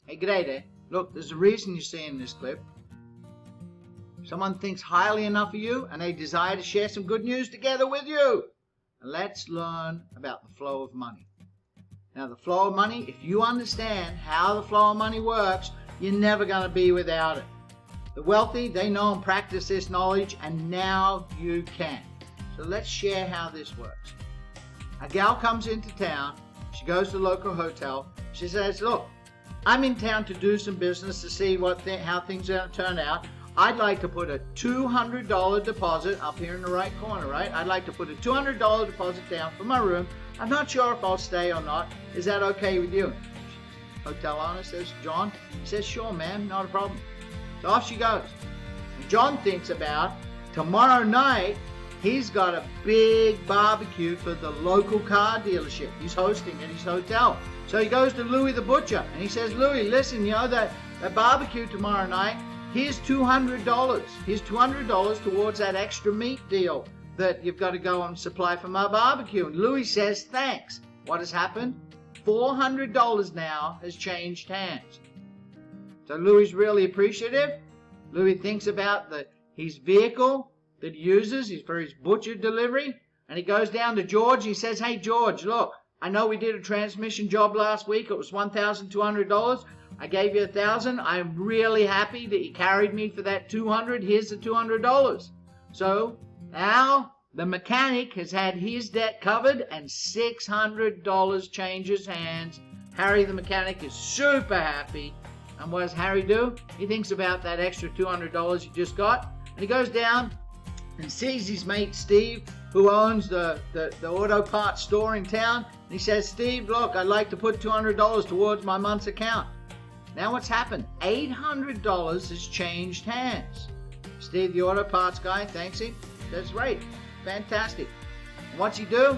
Hey, g'day there. Look, there's a reason you're seeing this clip. Someone thinks highly enough of you and they desire to share some good news together with you. And let's learn about the flow of money. Now, the flow of money, if you understand how the flow of money works, you're never going to be without it. The wealthy, they know and practice this knowledge, and now you can. So let's share how this works. A gal comes into town. She goes to the local hotel. She says, look, I'm in town to do some business to see how things are going to turn out. I'd like to put a $200 deposit up here in the right corner, right? I'd like to put a $200 deposit down for my room. I'm not sure if I'll stay or not. Is that okay with you? Hotel owner says, John? He says, sure, ma'am, not a problem. So off she goes. And John thinks about tomorrow night, he's got a big barbecue for the local car dealership he's hosting at his hotel. So he goes to Louis the butcher and he says, Louis, listen, you know that barbecue tomorrow night, here's $200. Here's $200 towards that extra meat deal that you've got to go and supply for my barbecue. And Louis says, thanks. What has happened? $400 now has changed hands. So Louis is really appreciative. Louis thinks about his vehicle that he uses for his butcher delivery. And he goes down to George. He says, hey, George, look, I know we did a transmission job last week. It was $1,200. I gave you $1,000. I'm really happy that you carried me for that $200. Here's the $200. So now the mechanic has had his debt covered and $600 changes hands. Harry the mechanic is super happy. And what does Harry do? He thinks about that extra $200 he just got. And he goes down and sees his mate Steve, who owns the auto parts store in town. And he says, Steve, look, I'd like to put $200 towards my month's account. Now what's happened? $800 has changed hands. Steve, the auto parts guy, thanks him. That's right. Fantastic. And what's he do?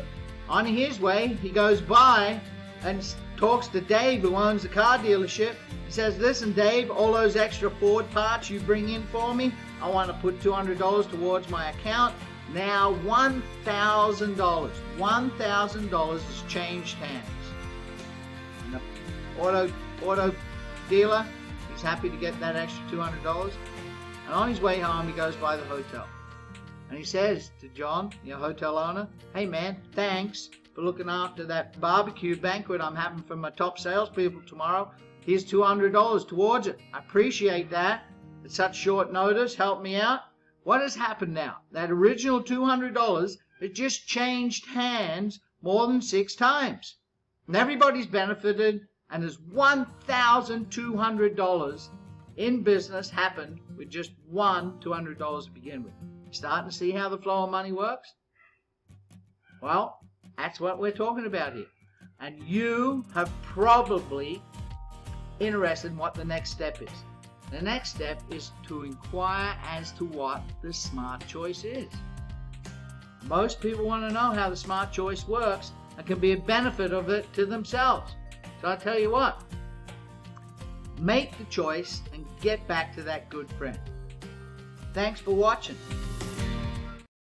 On his way, he goes by and talks to Dave, who owns the car dealership. He says, listen, Dave, all those extra Ford parts you bring in for me, I want to put $200 towards my account. Now $1,000. $1,000 has changed hands. And the auto dealer, he's happy to get that extra $200. And on his way home, he goes by the hotel. And he says to John, your hotel owner, hey man, thanks for looking after that barbecue banquet I'm having for my top salespeople tomorrow. Here's $200 towards it. I appreciate that. At such short notice, help me out. What has happened now? That original $200 has just changed hands more than 6 times. And everybody's benefited, and there's $1,200 in business happened with just $200 to begin with. Starting to see how the flow of money works? Well, that's what we're talking about here. And you have probably interested in what the next step is. The next step is to inquire as to what the smart choice is. Most people want to know how the smart choice works and can be a benefit of it to themselves. So I tell you what, make the choice and get back to that good friend. Thanks for watching.